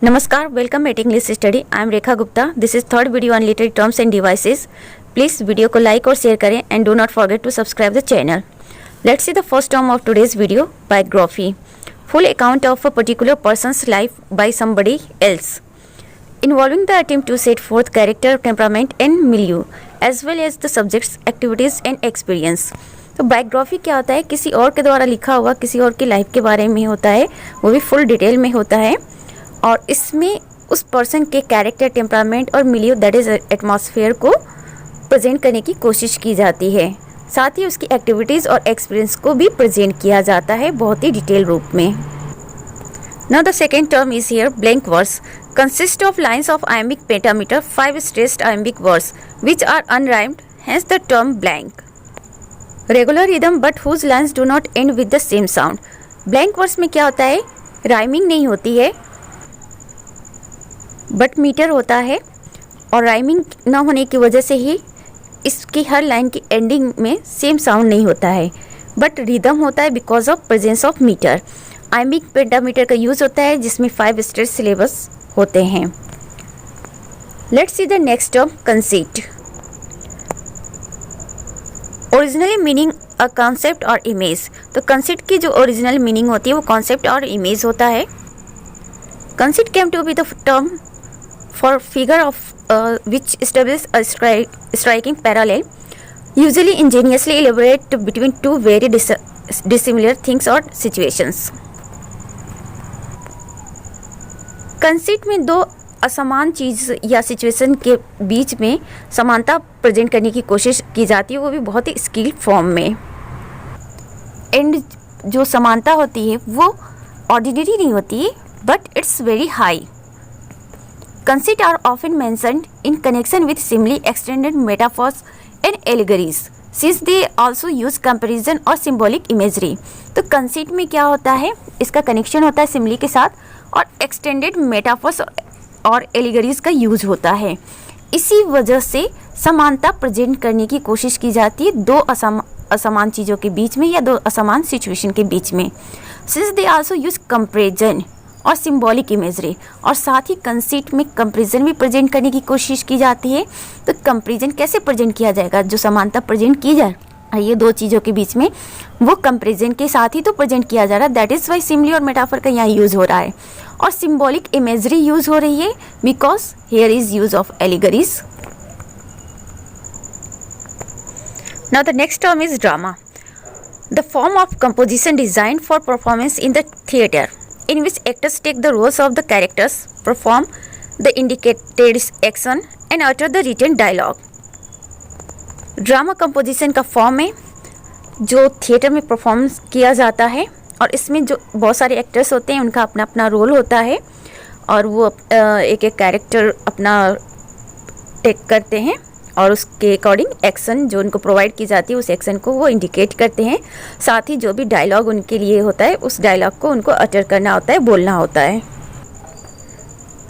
Namaskar, welcome at English Study. I am Rekha Gupta. This is third video on literary terms and devices. Please video को like और share करें and do not forget to subscribe the channel. Let's see the first term of today's video, biography. Full account of a particular person's life by somebody else, involving the attempt to set forth character, temperament and milieu, as well as the subject's activities and experience. तो biography क्या होता है? किसी और के द्वारा लिखा हुआ किसी और की लाइफ के बारे में होता है, वो भी फुल डिटेल में होता है और इसमें उस पर्सन के कैरेक्टर, टेम्परामेंट और मिलियो दैट इज एटमॉस्फेयर को प्रेजेंट करने की कोशिश की जाती है। साथ ही उसकी एक्टिविटीज़ और एक्सपीरियंस को भी प्रेजेंट किया जाता है बहुत ही डिटेल रूप में। Now the second term is here blank verse, consist of lines of iambic pentameter, 5 stressed iambic verse which are unrhymed, hence the term blank. Regular rhythm but whose lines do not end with the same sound. Blank verse में क्या होता है? Rhyming नहीं होती है but metre होता है और राइमिंग ना होने की वजह से ही इसकी हर लाइन की एंडिंग में सेम साउंड नहीं होता है, बट रिदम होता है because of presence of meter. Iambic pentameter का यूज़ होता है जिसमें 5 स्ट्रेट सिलेबस होते हैं। Let's see the next term, conceit. Originally meaning a concept or image. तो कंसीट की जो ओरिजिनल मीनिंग होती है वो कॉन्सेप्ट और इमेज होता है। Conceit came to be the term for figure of which establish a striking parallel, usually ingeniously elaborate between two very dissimilar things or situations. Conceit में दो असमान चीज़ या सिचुएशन के बीच में समानता प्रेजेंट करने की कोशिश की जाती है, वो भी बहुत ही स्किल फॉर्म में। एंड जो समानता होती है वो ऑर्डिनरी नहीं होती है but it's very high. Conceit are often mentioned in connection with simile, extended metaphors and allegories, since they also use comparison और symbolic imagery. तो conceit में क्या होता है? इसका कनेक्शन होता है simile के साथ और extended metaphors और allegories का यूज होता है। इसी वजह से समानता प्रेजेंट करने की कोशिश की जाती है दो असमान चीज़ों के बीच में या दो असमान सिचुएशन के बीच में। Since they also use comparison और सिंबॉलिक इमेजरी, और साथ ही कंसीट में कंपैरिजन भी प्रेजेंट करने की कोशिश की जाती है। तो कंपैरिजन कैसे प्रेजेंट किया जाएगा? जो समानता प्रेजेंट की जा रही है दो चीज़ों के बीच में वो कंपैरिजन के साथ ही तो प्रेजेंट किया जा रहा है। दैट इज़ वाई सिमिली और मेटाफर का यहाँ यूज़ हो रहा है और सिंबॉलिक इमेजरी यूज़ हो रही है because here is use of एलिगरीज। Now the next term is drama, the form of composition design for performance in the theatre, in which actors take the roles of the characters, perform the indicated action and utter the written dialogue. Drama composition का form है जो theatre में perform किया जाता है और इसमें जो बहुत सारे एक्टर्स होते हैं उनका अपना अपना रोल होता है और वो एक एक कैरेक्टर अपना टेक करते हैं और उसके अकॉर्डिंग एक्शन जो उनको प्रोवाइड की जाती है उस एक्शन को वो इंडिकेट करते हैं। साथ ही जो भी डायलॉग उनके लिए होता है उस डायलॉग को उनको अटर करना होता है, बोलना होता है।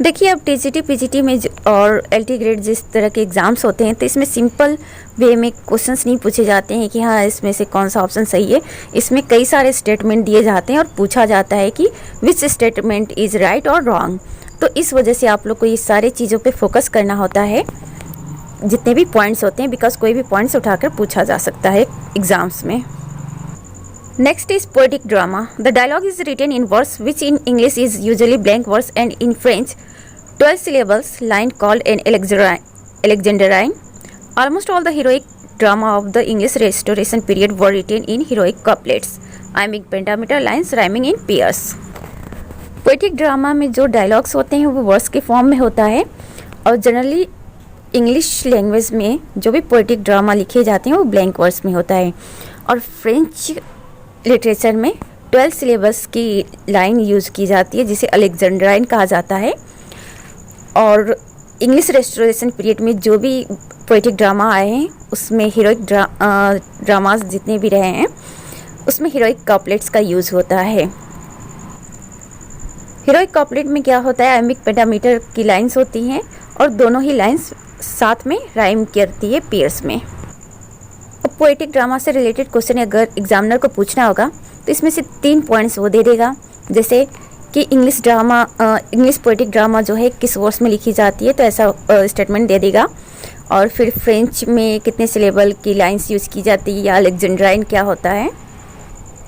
देखिए अब टीजीटी पीजीटी में और एलटी ग्रेड जिस तरह के एग्ज़ाम्स होते हैं तो इसमें सिंपल वे में क्वेश्चंस नहीं पूछे जाते हैं कि हाँ इसमें से कौन सा ऑप्शन सही है। इसमें कई सारे स्टेटमेंट दिए जाते हैं और पूछा जाता है कि विच स्टेटमेंट इज़ राइट और रॉन्ग। तो इस वजह से आप लोग को ये सारी चीज़ों पर फोकस करना होता है जितने भी पॉइंट्स होते हैं, बिकॉज कोई भी पॉइंट्स उठाकर पूछा जा सकता है एग्जाम्स में। Next is poetic drama, the dialogue is written in verse which in English is usually blank verse and in French 12 syllables line called an Alexandrine. Almost all the heroic drama of the English Restoration period were written in heroic couplets, iambic pentameter lines rhyming in pairs. Poetic drama में जो dialogues होते हैं वो verse के form में होता है और जनरली इंग्लिश लैंग्वेज में जो भी पोएटिक ड्रामा लिखे जाते हैं वो ब्लैंक वर्स में होता है और फ्रेंच लिटरेचर में 12 सिलेबस की लाइन यूज़ की जाती है जिसे अलेक्जेंड्राइन कहा जाता है। और इंग्लिश रेस्टोरेशन पीरियड में जो भी पोएटिक ड्रामा आए हैं उसमें हीरोइक ड्रामास जितने भी रहे हैं उसमें हीरोइक कॉपलेट्स का यूज़ होता है। हीरोइक कॉपलेट में क्या होता है? आइम्बिक पेंटामीटर की लाइंस होती हैं और दोनों ही लाइंस साथ में राइम करती है पेयर्स में। अब पोएटिक ड्रामा से रिलेटेड क्वेश्चन अगर एग्जामिनर को पूछना होगा तो इसमें से 3 पॉइंट्स वो दे देगा, जैसे कि English drama, English poetic drama जो है किस वर्स में लिखी जाती है, तो ऐसा स्टेटमेंट दे देगा। और फिर फ्रेंच में कितने सिलेबल की लाइंस यूज़ की जाती है, या अलेक्जेंड्राइन क्या होता है।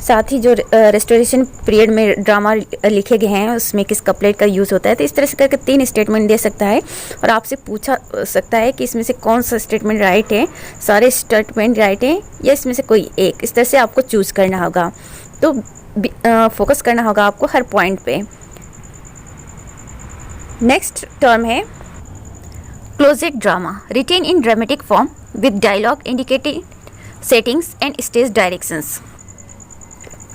साथ ही जो रेस्टोरेशन पीरियड में ड्रामा लिखे गए हैं उसमें किस कपलेट का यूज़ होता है। तो इस तरह से करके 3 स्टेटमेंट दे सकता है और आपसे पूछा सकता है कि इसमें से कौन सा स्टेटमेंट राइट है, सारे स्टेटमेंट राइट हैं या इसमें से कोई एक। इस तरह से आपको चूज़ करना होगा, तो फोकस करना होगा आपको हर पॉइंट पे। नेक्स्ट टर्म है closet drama, written in dramatic form with dialogue indicating settings and stage directions.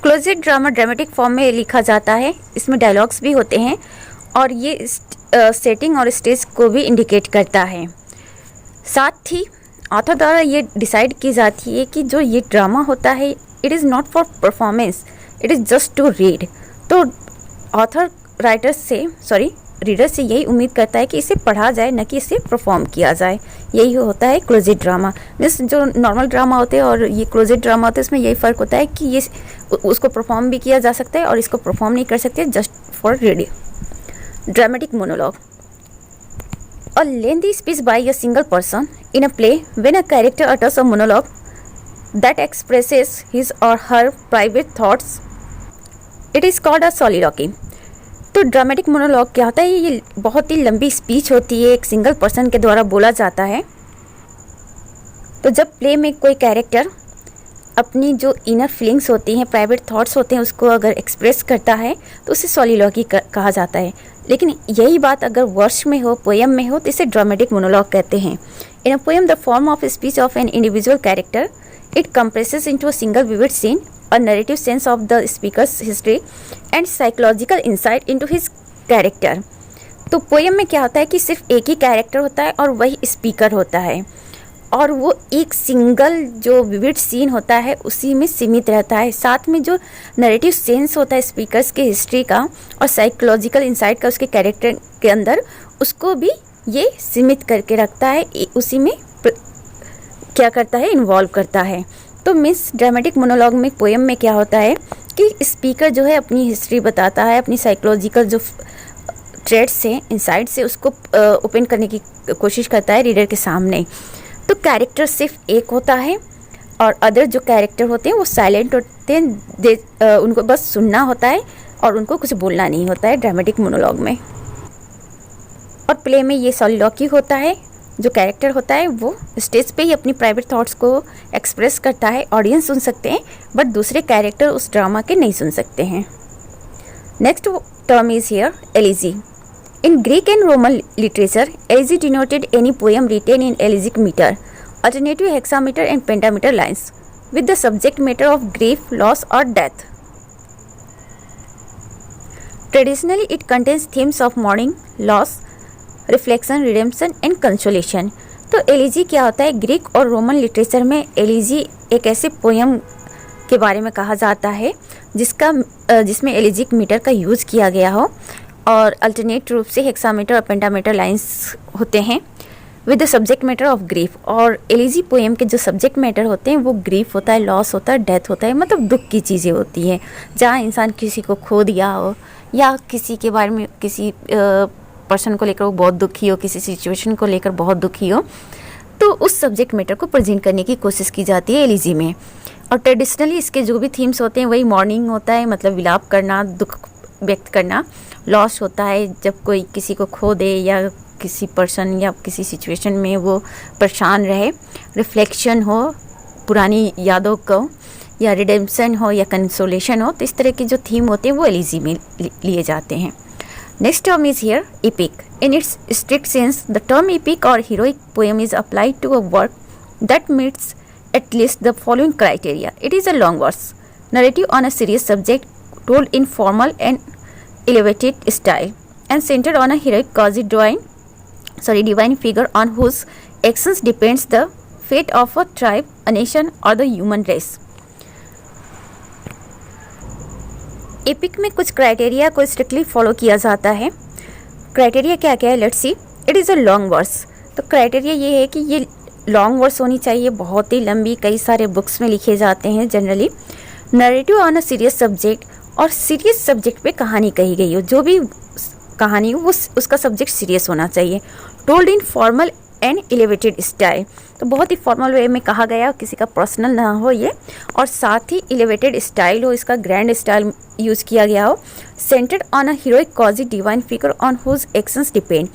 Closet drama dramatic form में लिखा जाता है, इसमें डायलॉग्स भी होते हैं और ये सेटिंग और स्टेज को भी इंडिकेट करता है। साथ ही ऑथर द्वारा ये डिसाइड की जाती है कि जो ये ड्रामा होता है it is not for performance, it is just to read. तो ऑथर रीडर से यही उम्मीद करता है कि इसे पढ़ा जाए, न कि इसे परफॉर्म किया जाए। यही होता है क्लोजेट ड्रामा। मीन्स जो नॉर्मल ड्रामा होते हैं और ये क्लोजेट ड्रामा होता है, इसमें यही फ़र्क होता है कि ये उसको परफॉर्म भी किया जा सकता है और इसको परफॉर्म नहीं कर सकते, just for reading. Dramatic monologue, a lengthy speech by a single person in a play when a character utters a monologue that expresses his or her private thoughts, it is called a soliloquy. तो dramatic monologue क्या होता है, ये बहुत ही लंबी speech होती है, एक सिंगल पर्सन के द्वारा बोला जाता है। तो जब प्ले में कोई कैरेक्टर अपनी जो इनर फीलिंग्स होती हैं, प्राइवेट थॉट्स होते हैं, उसको अगर एक्सप्रेस करता है तो उसे सॉलिलॉक्वी कहा जाता है। लेकिन यही बात अगर वर्स में हो, पोएम में हो, तो इसे ड्रामेटिक मोनोलॉग कहते हैं। In a poem the form of speech of an individual character, it compresses into a single vivid scene, a narrative sense of the speaker's history and psychological insight into his character। तो poem में क्या होता है कि सिर्फ एक ही character होता है और वही स्पीकर होता है और वो एक सिंगल जो विविड सीन होता है उसी में सीमित रहता है। साथ में जो नरेटिव सेंस होता है स्पीकर्स के हिस्ट्री का और साइकोलॉजिकल इंसाइट का उसके कैरेक्टर के अंदर, उसको भी ये सीमित करके रखता है, उसी में क्या करता है, इन्वॉल्व करता है। तो मिस ड्रामेटिक मोनोलॉग में पोएम में क्या होता है कि स्पीकर जो है अपनी हिस्ट्री बताता है, अपनी साइकोलॉजिकल जो ट्रेड्स हैं, इंसाइट से उसको ओपन करने की कोशिश करता है रीडर के सामने। तो कैरेक्टर सिर्फ एक होता है और अदर जो कैरेक्टर होते हैं वो साइलेंट होते हैं, उनको बस सुनना होता है और उनको कुछ बोलना नहीं होता है ड्रामेटिक मोनोलॉग में। और प्ले में ये सॉलिलॉक्वी होता है, जो कैरेक्टर होता है वो स्टेज पे ही अपनी प्राइवेट थॉट्स को एक्सप्रेस करता है, ऑडियंस सुन सकते हैं बट दूसरे कैरेक्टर उस ड्रामा के नहीं सुन सकते हैं। Next term is here elegy. In Greek and Roman literature, elegy denoted any poem written in elegiac meter, alternative hexameter and pentameter lines with the subject matter of grief, loss or death. Traditionally it contains themes of mourning, loss, reflection, redemption and consolation. तो elegy क्या होता है, Greek और Roman literature में elegy एक ऐसे poem के बारे में कहा जाता है जिसमें एलिजिक मीटर का यूज़ किया गया हो और अल्टरनेट रूप से हेक्सामीटर और पेंटामीटर लाइंस होते हैं with the subject matter of grief. और एलिजी पोएम के जो सब्जेक्ट मैटर होते हैं वो ग्रीफ होता है, लॉस होता है, डेथ होता है, मतलब दुख की चीज़ें होती हैं, जहाँ इंसान किसी को खो दिया हो या किसी के बारे में किसी पर्सन को लेकर वो बहुत दुखी हो, किसी सिचुएशन को लेकर बहुत दुखी हो, तो उस सब्जेक्ट मैटर को प्रेजेंट करने की कोशिश की जाती है एलिजी में। और ट्रेडिशनली इसके जो भी थीम्स होते हैं वही मॉर्निंग होता है, मतलब विलाप करना, दुख व्यक्त करना, लॉस होता है जब कोई किसी को खो दे या किसी पर्सन या किसी सिचुएशन में वो परेशान रहे, रिफ्लेक्शन हो पुरानी यादों को, या रिडेम्पशन हो या कंसोलेशन हो। तो इस तरह के जो थीम होते हैं वो एलिजी में लिए जाते हैं। Next term is here epic. In its strict sense, the term epic or heroic poem is applied to a work that meets at least the following criteria. It is a long verse, narrative on a serious subject, told in formal and elevated style, and centered on a heroic quasi divine figure on whose actions depends the fate of a tribe, a nation, or the human race. Epic में कुछ criteria को strictly follow किया जाता है। Criteria क्या क्या है, let's see. It is a long verse. तो क्राइटेरिया ये है कि ये लॉन्ग वर्स होनी चाहिए, बहुत ही लंबी, कई सारे बुक्स में लिखे जाते हैं generally. Narrative on a serious subject, और सीरियस सब्जेक्ट पे कहानी कही गई हो, जो भी कहानी हो वो उसका सब्जेक्ट सीरियस होना चाहिए। Told in formal and elevated style, तो बहुत ही फॉर्मल वे में कहा गया, किसी का पर्सनल ना हो ये, और साथ ही एलिवेटेड स्टाइल हो, इसका ग्रैंड स्टाइल यूज़ किया गया हो। Centered on a heroic quasi divine figure on whose actions depend,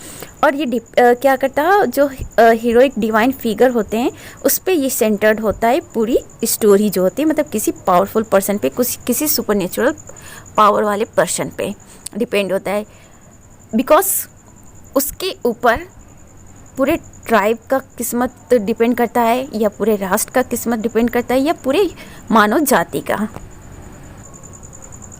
और ये क्या करता है, जो हीरोइक डिवाइन फिगर होते हैं उस पर ये सेंटर्ड होता है, पूरी स्टोरी जो होती है, मतलब किसी पावरफुल पर्सन पे, किसी सुपरनेचुरल पावर वाले पर्सन पे डिपेंड होता है, बिकॉज उसके ऊपर पूरे ट्राइब का किस्मत डिपेंड करता है, या पूरे राष्ट्र का किस्मत डिपेंड करता है, या पूरे मानव जाति का।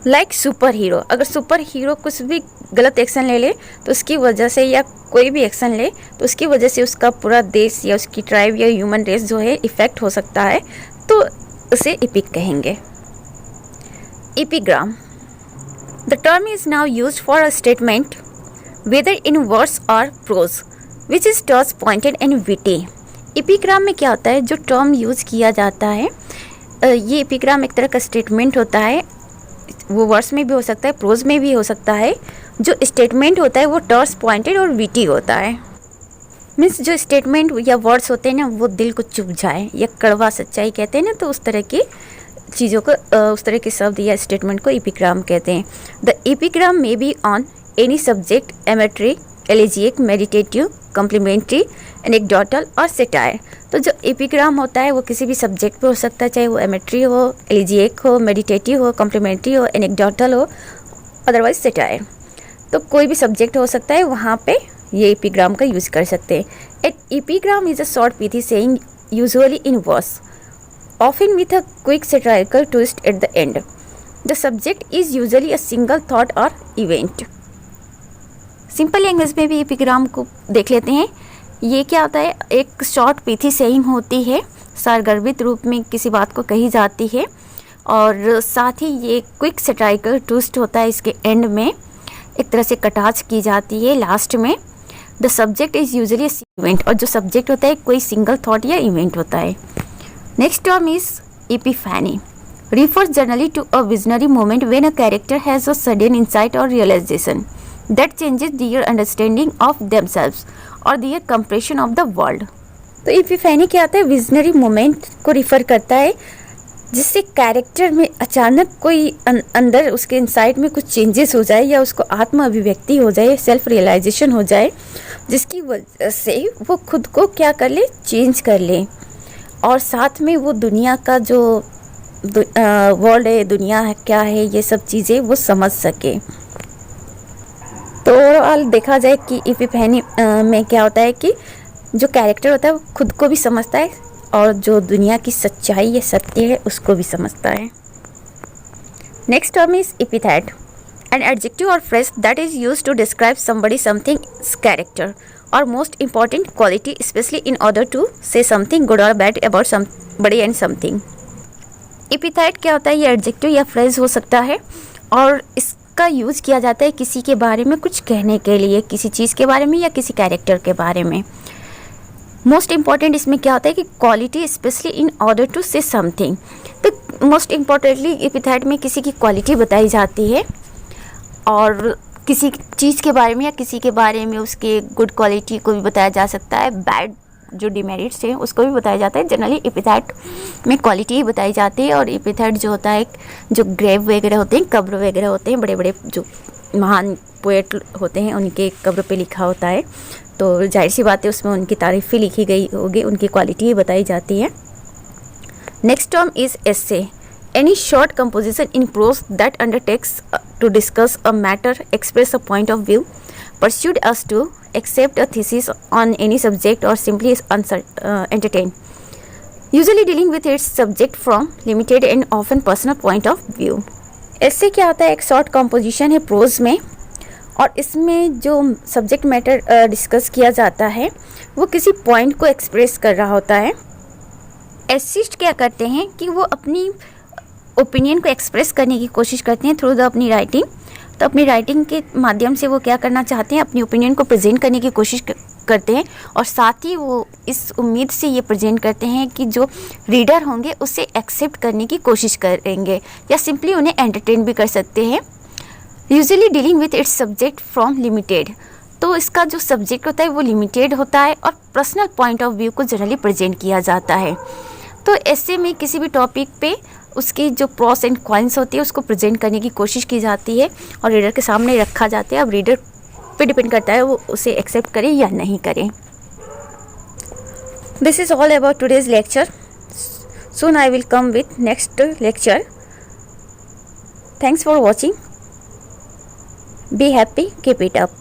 लाइक सुपर हीरो, अगर सुपर हीरो कुछ भी गलत एक्शन ले ले तो उसकी वजह से, या कोई भी एक्शन ले तो उसकी वजह से उसका पूरा देश या उसकी ट्राइब या ह्यूमन रेस जो है इफेक्ट हो सकता है, तो उसे एपिक कहेंगे। Epigram, the term is now used for a statement whether in verse or prose which is terse pointed and witty. Epigram में क्या होता है, जो टर्म यूज़ किया जाता है, ये एपिग्राम एक तरह का स्टेटमेंट होता है, वो वर्ड्स में भी हो सकता है, प्रोज में भी हो सकता है। जो स्टेटमेंट होता है वो टर्स पॉइंटेड और विटी होता है, मीन्स जो स्टेटमेंट या वर्ड्स होते हैं ना वो दिल को चुभ जाए, या कड़वा सच्चाई कहते हैं ना, तो उस तरह की चीज़ों को, उस तरह के शब्द या स्टेटमेंट को एपिग्राम कहते हैं। The epigram may be on any subject, amatory, elegiac, meditative, complimentary, anecdotal or satire. तो जो एपिग्राम होता है वो किसी भी सब्जेक्ट पे हो सकता है, चाहे वो एमेट्री हो, एलिजिक हो, मेडिटेटिव हो, कॉम्प्लीमेंट्री हो, एनेक्डोटल हो, अदरवाइज सेटायर। तो कोई भी सब्जेक्ट हो सकता है, वहाँ पे ये एपिग्राम का यूज़ कर सकते हैं। At epigram is a short pithy saying usually in verse, often with a quick satirical twist at the end. The subject is usually a single thought or event. Simple language में भी epigram को देख लेते हैं। ये क्या होता है, एक शॉर्ट पीथी सेइंग होती है, सारगर्भित रूप में किसी बात को कही जाती है, और साथ ही ये क्विक सटाइकल ट्विस्ट होता है, इसके एंड में एक तरह से कटाक्ष की जाती है लास्ट में। The subject is usually event, और जो सब्जेक्ट होता है कोई सिंगल थॉट या इवेंट होता है। Next term is epiphany, refers generally to a visionary moment when a character has a sudden insight or realization that changes their understanding of themselves or their comprehension of the world. तो एपिफैनी क्या आता है, visionary moment को refer करता है जिससे character में अचानक कोई अंदर उसके इनसाइट में कुछ चेंजेस हो जाए, या उसको आत्म अभिव्यक्ति हो जाए, सेल्फ रियलाइजेशन हो जाए, जिसकी वजह से वो खुद को क्या कर ले, चेंज कर ले, और साथ में वो दुनिया का जो वर्ल्ड है, दुनिया है क्या है, ये सब चीज़ें वो समझ सके। तो ओवरऑल देखा जाए कि एपिफैनी में क्या होता है कि जो कैरेक्टर होता है वो खुद को भी समझता है, और जो दुनिया की सच्चाई या सत्य है उसको भी समझता है। Next term is epithet, an adjective or phrase that is used to describe somebody something's character or most important quality, specially in order to say something good or bad about somebody and something. Epithet क्या होता है, ये adjective या phrase हो सकता है, और इसका यूज़ किया जाता है किसी के बारे में कुछ कहने के लिए, किसी चीज़ के बारे में या किसी कैरेक्टर के बारे में। मोस्ट इम्पॉर्टेंट इसमें क्या होता है कि quality, specially in order to say something. तो मोस्ट इम्पॉर्टेंटली एपिथेट में किसी की क्वालिटी बताई जाती है, और किसी चीज़ के बारे में या किसी के बारे में उसके गुड क्वालिटी को भी बताया जा सकता है, बैड जो डिमेरिट्स हैं उसको भी बताया जाता है। जनरली एपिथेट में क्वालिटी ही बताई जाती है, और एपिथेट जो होता है, जो ग्रेव वगैरह होते हैं, कब्र वगैरह होते हैं, बड़े बड़े जो महान पोएट होते हैं उनके कब्र पे लिखा होता है, तो जाहिर सी बात है उसमें उनकी तारीफ़ें लिखी गई होगी, उनकी क्वालिटी ही बताई जाती है। Next term is essay, any short composition in prose that undertakes to discuss a matter, express a point of view, pursued us to accept a thesis on any subject, or simply entertain, usually dealing with its subject from limited and often personal point of view. ऐसे क्या होता है, एक short composition है pros में, और इसमें जो सब्जेक्ट मैटर डिस्कस किया जाता है वो किसी पॉइंट को एक्सप्रेस कर रहा होता है। एसिस्ट क्या करते हैं कि वो अपनी ओपिनियन को एक्सप्रेस करने की कोशिश करते हैं थ्रू द अपनी राइटिंग। तो अपनी राइटिंग के माध्यम से वो क्या करना चाहते हैं, अपनी ओपिनियन को प्रेजेंट करने की कोशिश करते हैं और साथ ही वो इस उम्मीद से ये प्रेजेंट करते हैं कि जो रीडर होंगे उसे एक्सेप्ट करने की कोशिश करेंगे या सिंपली उन्हें एंटरटेन भी कर सकते हैं। Usually dealing with its subject from limited, तो इसका जो सब्जेक्ट होता है वो लिमिटेड होता है और पर्सनल पॉइंट ऑफ व्यू को जनरली प्रेजेंट किया जाता है। तो ऐसे में किसी भी टॉपिक पे उसकी जो प्रॉस एंड कॉन्स होती है उसको प्रेजेंट करने की कोशिश की जाती है और रीडर के सामने रखा जाता है। अब रीडर पे डिपेंड करता है वो उसे एक्सेप्ट करे या नहीं करे। This is all about today's lecture. Soon I will come with next lecture. Thanks for watching. Be happy, keep it up.